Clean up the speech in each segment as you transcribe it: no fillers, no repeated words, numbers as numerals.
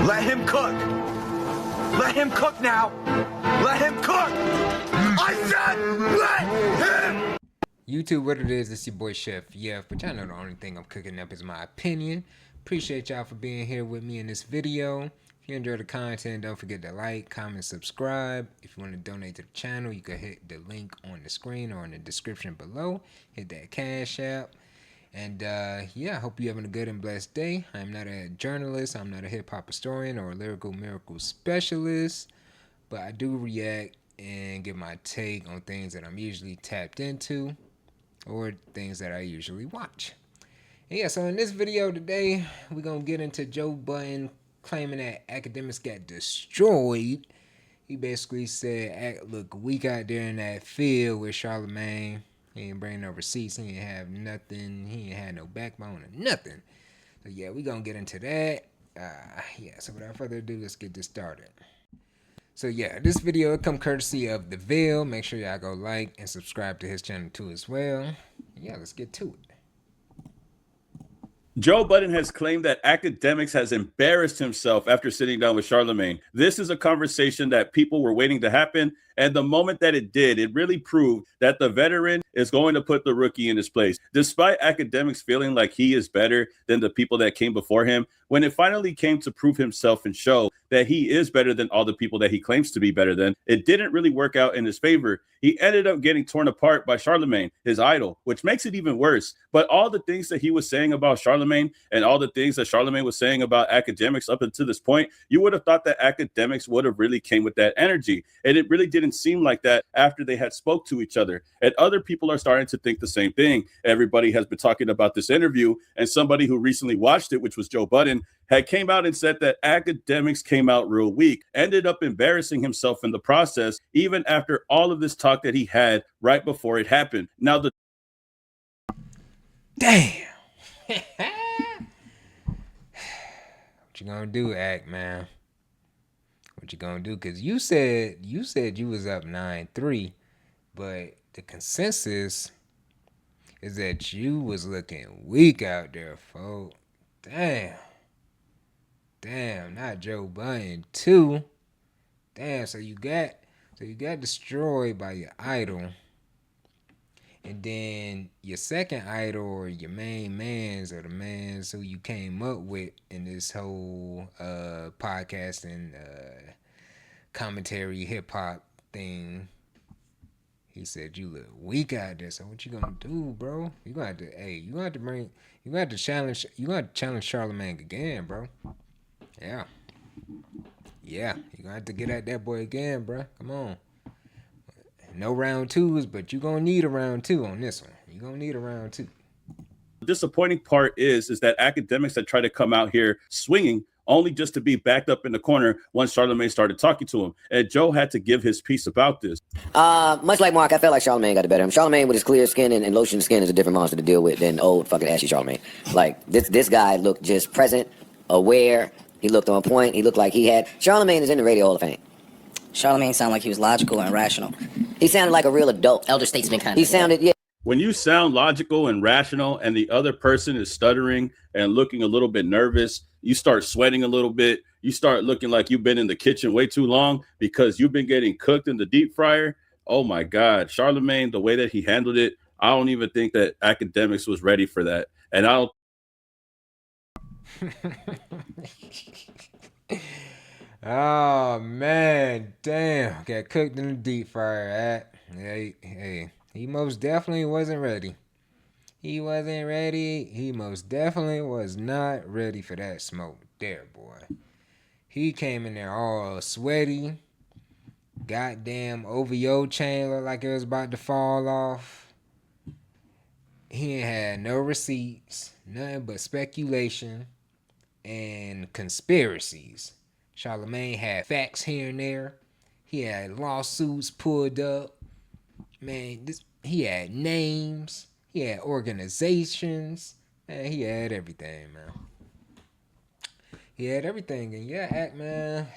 Let him cook. Let him cook now. Let him cook. I said let him. YouTube, what it is, it's your boy Chef Yef, but y'all know the only thing I'm cooking up is my opinion. Appreciate y'all for being here with me in this video. If you enjoy the content, don't forget to like, comment, subscribe. If you want to donate to the channel, you can hit the link on the screen or in the description below. Hit that Cash App. And yeah, I hope you're having a good and blessed day. I'm not a journalist, I'm not a hip-hop historian or a lyrical miracle specialist, but I do react and give my take on things that I'm usually tapped into or things that I usually watch. And yeah, so in this video today, we're going to get into Joe Budden claiming that Akademiks got destroyed. He basically said, look weak out there in that field with Charlemagne. He ain't bringing no receipts. He ain't have nothing. He ain't had no backbone or nothing. So yeah, we going to get into that. Yeah, so without further ado, let's get this started. So yeah, this video will come courtesy of The Veil. Make sure y'all go like and subscribe to his channel too as well. Yeah, let's get to it. Joe Budden has claimed that Akademiks has embarrassed himself after sitting down with Charlemagne. This is a conversation that people were waiting to happen, and the moment that it did, it really proved that the veteran is going to put the rookie in his place. Despite Akademiks feeling like he is better than the people that came before him, when it finally came to prove himself and show that he is better than all the people that he claims to be better than, it didn't really work out in his favor. He ended up getting torn apart by Charlemagne, his idol, which makes it even worse. But all the things that he was saying about Charlemagne and all the things that Charlemagne was saying about Akademiks up until this point, you would have thought that Akademiks would have really came with that energy. And it really didn't seem like that after they had spoke to each other. And other people are starting to think the same thing. Everybody has been talking about this interview, and somebody who recently watched it, which was Joe Budden, had came out and said that Akademiks came out real weak, ended up embarrassing himself in the process, even after all of this talk that he had right before it happened. Now the damn. What you gonna do, Ak, man? What you gonna do? Cause you said you was up 9-3, but the consensus is that you was looking weak out there, folks. Damn, not Joe Budden too. Damn, so you got destroyed by your idol. And then your second idol, or your main mans, or the mans who you came up with in this whole podcasting commentary hip hop thing, he said you look weak out there. So what you gonna do, bro? You gonna have to challenge Charlemagne again, bro. Yeah, you gonna have to get at that boy again, bro. Come on. No round twos, but you gonna need a round two on this one. You gonna need a round two. The disappointing part is that Akademiks had tried to come out here swinging, only just to be backed up in the corner once Charlemagne started talking to him. And Joe had to give his piece about this. Much like Mark, I felt like Charlemagne got the better of him. Charlemagne with his clear skin and lotion skin is a different monster to deal with than old fucking ashy Charlemagne. Like, this guy looked just present, aware. He looked on point. He looked like he had... Charlemagne is in the Radio Hall of Fame. Charlemagne sounded like he was logical and rational. He sounded like a real adult. Elder statesman kind of. He sounded, yeah. When you sound logical and rational and the other person is stuttering and looking a little bit nervous, you start sweating a little bit. You start looking like you've been in the kitchen way too long because you've been getting cooked in the deep fryer. Oh my God, Charlemagne, the way that he handled it, I don't even think that Akademiks was ready for that. And I don't. Oh man, damn, got cooked in the deep fryer. Hey, he most definitely wasn't ready. He wasn't ready. He most definitely was not ready for that smoke there, boy. He came in there all sweaty. Goddamn OVO chain looked like it was about to fall off. He ain't had no receipts, nothing but speculation and conspiracies. Charlemagne had facts here and there. He had lawsuits pulled up. Man, he had names. He had organizations. Man, he had everything, man. He had everything. And yeah, Ak, man,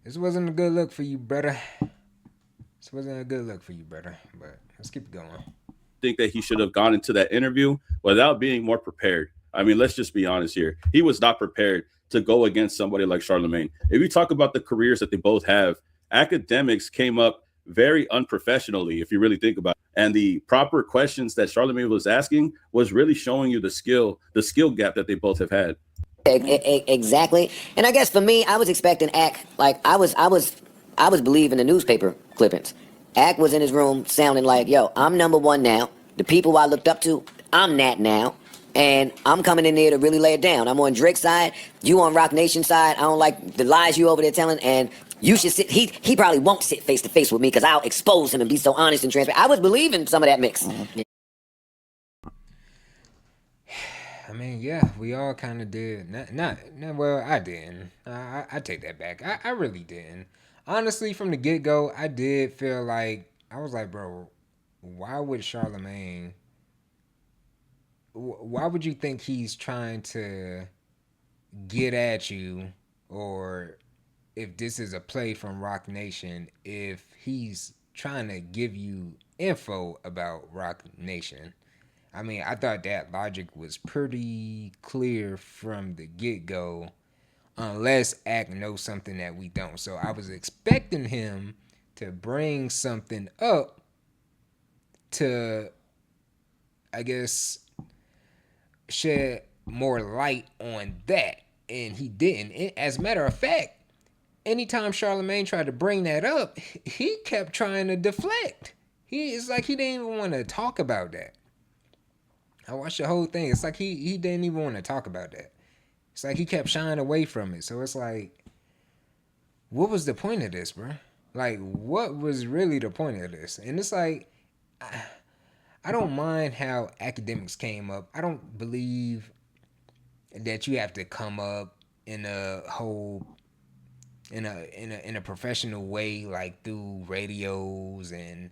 this wasn't a good look for you, brother. This wasn't a good look for you, brother. But let's keep it going. Think that he should have gone into that interview without being more prepared. I mean, let's just be honest here. He was not prepared to go against somebody like Charlemagne. If you talk about the careers that they both have, Akademiks came up very unprofessionally, if you really think about it. And the proper questions that Charlemagne was asking was really showing you the skill gap that they both have had. Exactly. And I guess for me, I was expecting Ak, like I was believing the newspaper clippings. Ak was in his room sounding like, yo, I'm number one now. The people I looked up to, I'm that now. And I'm coming in there to really lay it down. I'm on Drake's side, you on Rock Nation's side. I don't like the lies you over there telling, and you should sit, he probably won't sit face to face with me because I'll expose him and be so honest and transparent. I was believing some of that mix. I mean, yeah, we all kind of did. Not well, I didn't. I take that back. I really didn't. Honestly, from the get-go, I did feel like, I was like, bro, why would Charlemagne, why would you think he's trying to get at you, or if this is a play from Rock Nation, if he's trying to give you info about Rock Nation? I mean, I thought that logic was pretty clear from the get-go, unless Ak knows something that we don't. So I was expecting him to bring something up to, I guess, shed more light on that, and he didn't. As a matter of fact, anytime Charlemagne tried to bring that up, he kept trying to deflect. It's like he didn't even want to talk about that. I watched the whole thing. It's like he didn't even want to talk about that. It's like he kept shying away from it. So it's like, what was the point of this, bro? Like, what was really the point of this? And it's like, I don't mind how Akademiks came up. I don't believe that you have to come up in a whole, in a professional way, like through radios and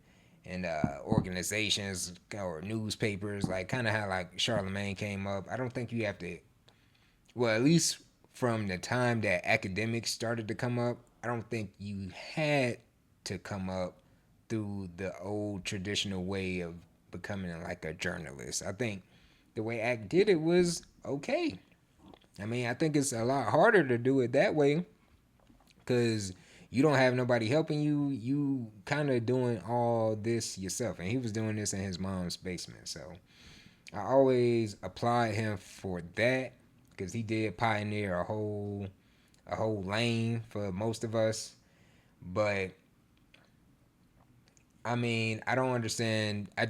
organizations or newspapers, like kind of how like Charlemagne came up. I don't think you have to, well, at least from the time that Akademiks started to come up, I don't think you had to come up through the old traditional way of becoming like a journalist. I think the way Ak did it was okay. I mean, I think it's a lot harder to do it that way because you don't have nobody helping you. You kind of doing all this yourself. And he was doing this in his mom's basement. So I always applaud him for that because he did pioneer a whole lane for most of us. But I mean, I don't understand. I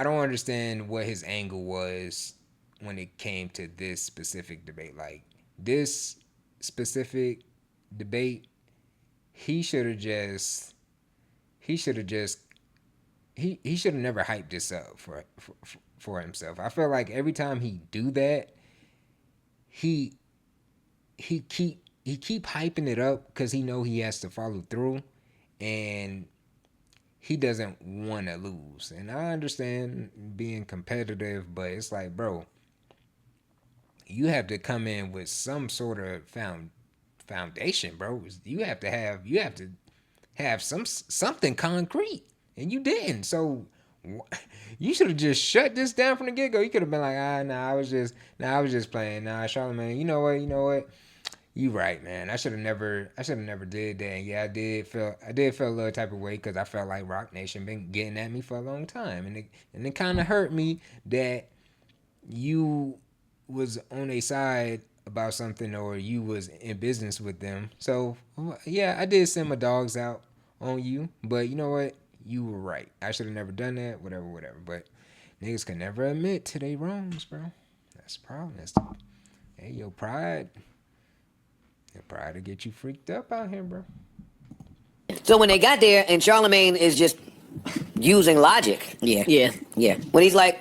don't understand what his angle was when it came to this specific debate. Like this specific debate, he should have never hyped this up for himself. I feel like every time he do that, he keep hyping it up because he know he has to follow through, and he doesn't want to lose. And I understand being competitive, but it's like, bro, you have to come in with some sort of foundation, bro. You have to have something concrete, and you didn't. So you should have just shut this down from the get-go. You could have been like, I was just playing. Charlemagne, you know what? You right, man. I should have never did that. And yeah, I did feel a little type of way because I felt like Rock Nation been getting at me for a long time, and it kind of hurt me that you was on a side about something, or you was in business with them. So yeah, I did send my dogs out on you, but you know what? You were right. I should have never done that. Whatever. But niggas can never admit to their wrongs, bro. That's the problem. Hey, your pride to get you freaked up out here, bro. So when they got there, and Charlemagne is just using logic. Yeah. When he's like,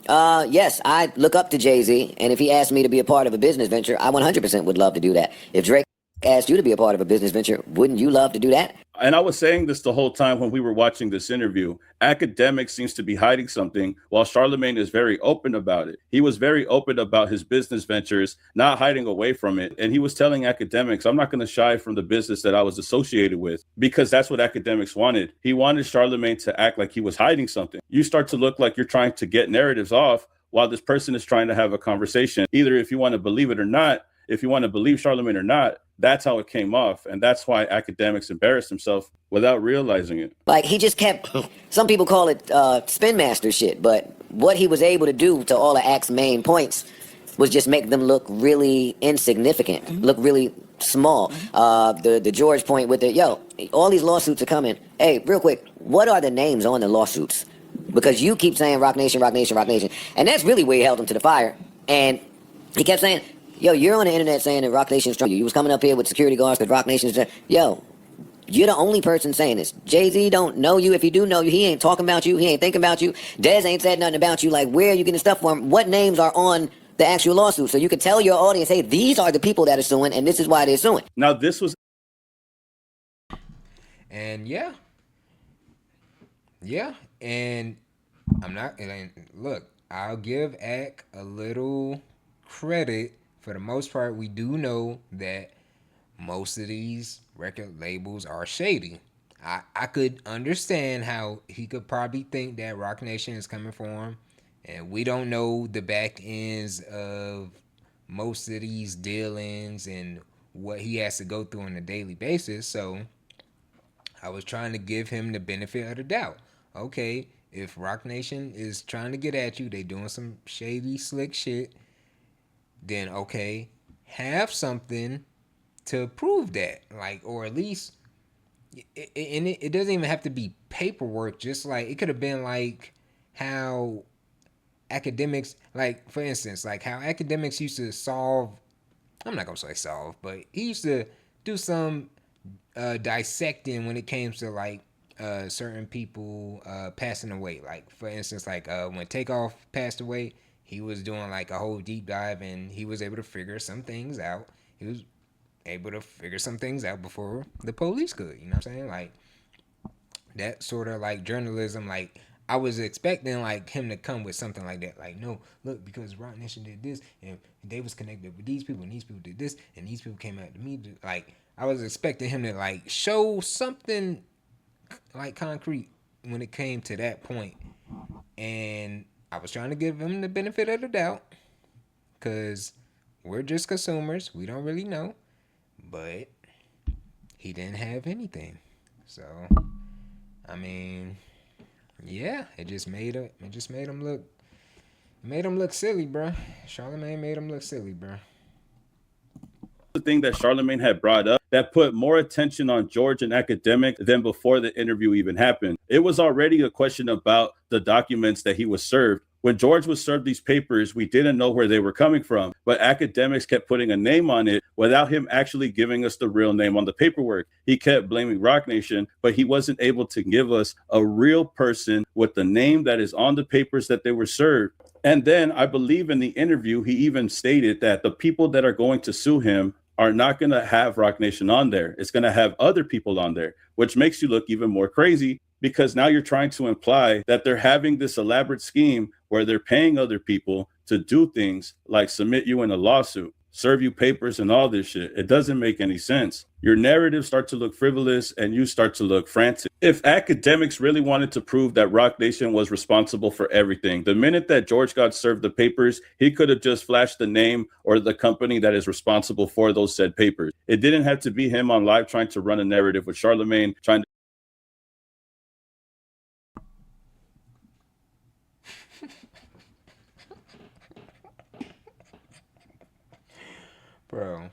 yes, I look up to Jay-Z, and if he asked me to be a part of a business venture, I 100% would love to do that. If Drake asked you to be a part of a business venture, wouldn't you love to do that? And I was saying this the whole time when we were watching this interview. Akademiks seems to be hiding something while Charlemagne is very open about it. He was very open about his business ventures, not hiding away from it. And he was telling Akademiks, I'm not going to shy from the business that I was associated with, because that's what Akademiks wanted. He wanted Charlemagne to act like he was hiding something. You start to look like you're trying to get narratives off while this person is trying to have a conversation. Either if you want to believe it or not, if you want to believe Charlemagne or not, that's how it came off. And that's why Akademiks embarrassed himself without realizing it. Like, he just kept, some people call it spin master shit, but what he was able to do to all of Act's main points was just make them look really insignificant, look really small. The George point with it, yo, all these lawsuits are coming. Hey, real quick, what are the names on the lawsuits? Because you keep saying Rock Nation, Rock Nation, Rock Nation. And that's really where he held him to the fire. And he kept saying, yo, you're on the internet saying that Rock Nation's trying you. You was coming up here with security guards because Rock Nation's trying. Yo, you're the only person saying this. Jay-Z don't know you. If he do know you, he ain't talking about you. He ain't thinking about you. Dez ain't said nothing about you. Like, where are you getting stuff from? What names are on the actual lawsuit? So you could tell your audience, hey, these are the people that are suing, and this is why they're suing. Now, this was... And yeah, and I'm not, and look, I'll give Ack a little credit. For the most part, we do know that most of these record labels are shady. I could understand how he could probably think that Rock Nation is coming for him, and we don't know the back ends of most of these dealings and what he has to go through on a daily basis. So I was trying to give him the benefit of the doubt. Okay, if Rock Nation is trying to get at you, they doing some shady, slick shit, then okay, have something to prove that. Like, or at least, and it doesn't even have to be paperwork. Just like, it could have been like how Akademiks, like, for instance, like how Akademiks used to solve, I'm not going to say solve, but he used to do some dissecting when it came to like certain people passing away. Like, for instance, like when Takeoff passed away, he was doing like a whole deep dive, and he was able to figure some things out. He was able to figure some things out before the police could. You know what I'm saying? Like, that sort of like journalism. Like, I was expecting like him to come with something like that. Like, no, look, because Rock Nation did this, and they was connected with these people, and these people did this, and these people came out to me. Like, I was expecting him to like show something like concrete when it came to that point. And I was trying to give him the benefit of the doubt, because we're just consumers. We don't really know. But he didn't have anything. So, I mean, yeah, it just made him look silly, bro. Charlemagne made him look silly, bro. The thing that Charlemagne had brought up that put more attention on George and Akademiks than before the interview even happened. It was already a question about the documents that he was served. When George was served these papers, we didn't know where they were coming from, but Akademiks kept putting a name on it without him actually giving us the real name on the paperwork. He kept blaming Rock Nation, but he wasn't able to give us a real person with the name that is on the papers that they were served. And then I believe in the interview, he even stated that the people that are going to sue him are not going to have Rock Nation on there. It's going to have other people on there, which makes you look even more crazy, because now you're trying to imply that they're having this elaborate scheme where they're paying other people to do things like submit you in a lawsuit, serve you papers and all this shit. It doesn't make any sense. Your narratives start to look frivolous and you start to look frantic. If Akademiks really wanted to prove that Rock Nation was responsible for everything, the minute that George got served the papers, he could have just flashed the name or the company that is responsible for those said papers. It didn't have to be him on live trying to run a narrative with Charlemagne, trying to Bro.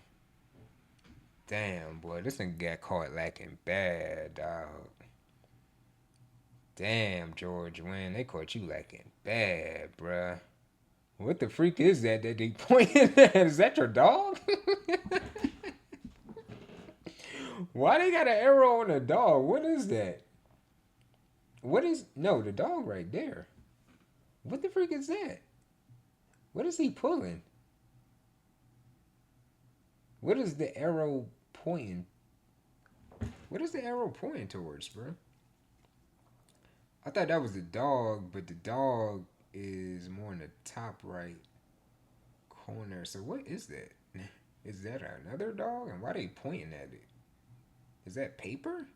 Damn, boy. This nigga got caught lacking bad, dog. Damn, George Wynn. They caught you lacking bad, bruh. What the freak is that they pointed at? Is that your dog? Why they got an arrow on a dog? What is that? No, the dog right there. What the freak is that? What is he pulling? What is the arrow pointing? What is the arrow pointing towards, bro? I thought that was the dog, but the dog is more in the top right corner. So what is that? Is that another dog? And why are they pointing at it? Is that paper?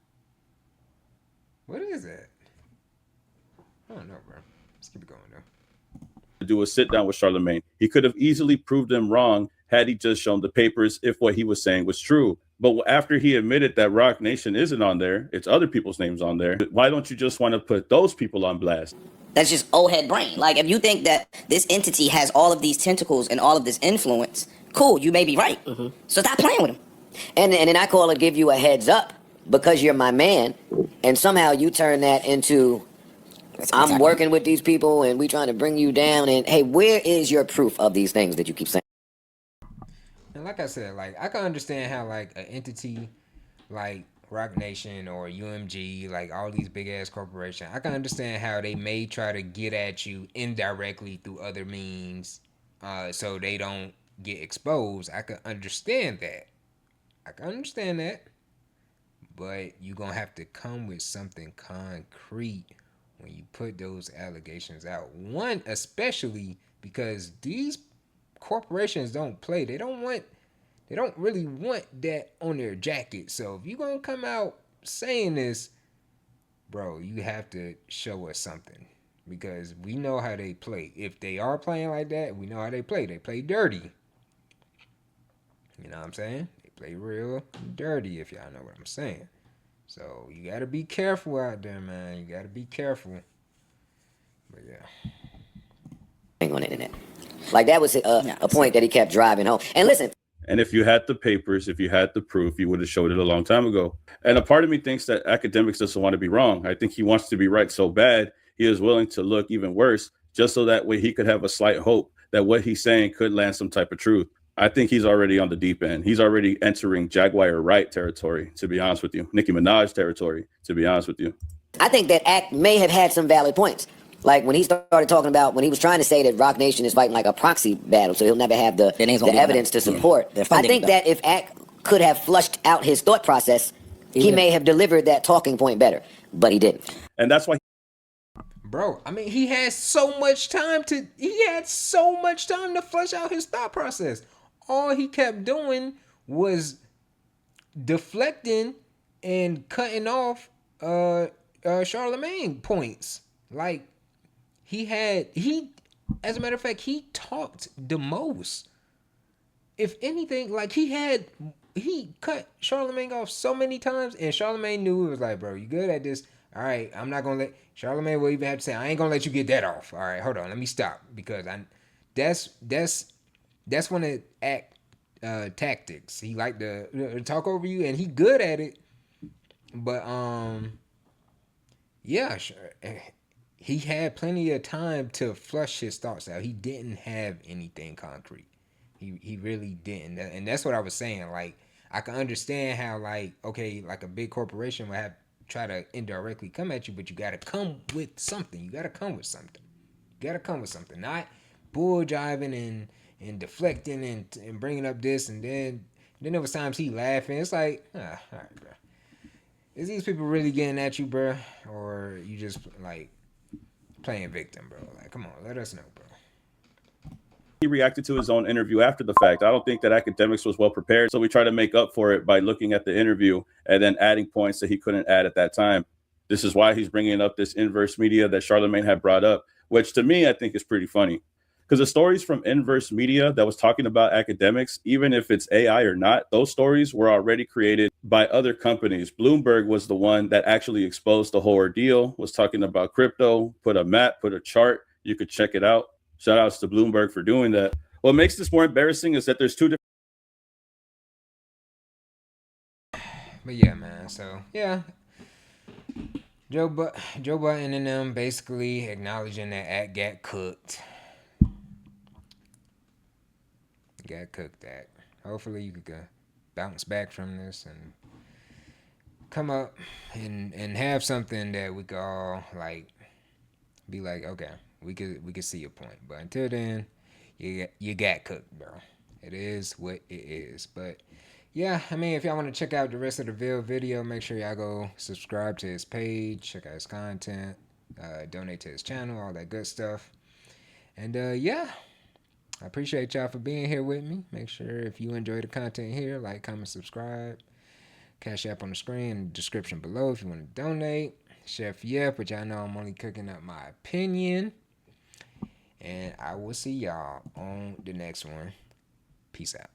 What is that? I don't know, bro. Let's keep it going, though. to do a sit down with Charlemagne. He could have easily proved him wrong had he just shown the papers if what he was saying was true. But after he admitted that Rock Nation isn't on there, it's other people's names on there. Why don't you just want to put those people on blast? That's just old head brain. Like, if you think that this entity has all of these tentacles and all of this influence, cool, you may be right. So stop playing with him. And then I call it give you a heads up because you're my man, and somehow you turn that into I'm working with these people and we trying to bring you down. And hey, where is your proof of these things that you keep saying? And like I said, like I can understand how like an entity like Rock Nation or UMG, like all these big ass corporations, I can understand how they may try to get at you indirectly through other means, so they don't get exposed. I can understand that. But you're gonna have to come with something concrete when you put those allegations out. One, especially because these corporations don't play. They don't really want that on their jacket. So if you're gonna come out saying this, bro, you have to show us something. Because we know how they play. If they are playing like that, we know how they play. They play dirty. You know what I'm saying? They play real dirty, if y'all know what I'm saying. So you gotta be careful out there, man. You gotta be careful. But yeah. On the internet. Like that was a point that he kept driving home. And listen. And if you had the papers, if you had the proof, you would have showed it a long time ago. And a part of me thinks that Akademiks doesn't want to be wrong. I think he wants to be right so bad, he is willing to look even worse, just so that way he could have a slight hope that what he's saying could land some type of truth. I think he's already on the deep end. He's already entering Jaguar Wright territory, to be honest with you. Nicki Minaj territory, to be honest with you. I think that Act may have had some valid points. Like when he started talking about, when he was trying to say that Rock Nation is fighting like a proxy battle, so he'll never have the evidence to support. I think that if Act could have flushed out his thought process, he may have delivered that talking point better, but he didn't. And that's why. Bro, I mean, he had so much time to flush out his thought process. All he kept doing was deflecting and cutting off Charlemagne points. Like as a matter of fact, he talked the most. If anything, like he cut Charlemagne off so many times, and Charlemagne knew it was like, bro, you good at this? All right, I'm not gonna let Charlemagne will even have to say, I ain't gonna let you get that off. All right, hold on, let me stop, because that's one of Act tactics. He like to talk over you, and he good at it. But yeah, sure. He had plenty of time to flush his thoughts out. He didn't have anything concrete. He really didn't. And that's what I was saying. Like, I can understand how, like, okay, like a big corporation would have try to indirectly come at you, but you got to come with something. You got to come with something. Not bull jiving and deflecting and bringing up this, and then there was times he laughing. It's like, all right, bro. Is these people really getting at you, bro? Or you just, like, playing victim, bro? Like, come on, let us know, bro. He reacted to his own interview after the fact. I don't think that Akademiks was well prepared, so we try to make up for it by looking at the interview and then adding points that he couldn't add at that time. This is why he's bringing up this inverse media that Charlemagne had brought up, which to me, I think is pretty funny. Because the stories from inverse media that was talking about Akademiks, even if it's AI or not, those stories were already created by other companies. Bloomberg was the one that actually exposed the whole ordeal, was talking about crypto, put a map, put a chart. You could check it out. Shout outs to Bloomberg for doing that. What makes this more embarrassing is that there's two different. But yeah, man. So yeah, Joe Budden and them basically acknowledging that Act got cooked. That. Hopefully you could bounce back from this and come up and have something that we could all like be like, okay, we could see your point. But until then, you got cooked, bro. It is what it is. But yeah, I mean, if y'all want to check out the rest of the video, make sure y'all go subscribe to his page, check out his content, donate to his channel, all that good stuff. And yeah, I appreciate y'all for being here with me. Make sure if you enjoy the content here, like, comment, subscribe. Cash App on the screen, in the description below if you want to donate. Chef Yep, but y'all know I'm only cooking up my opinion. And I will see y'all on the next one. Peace out.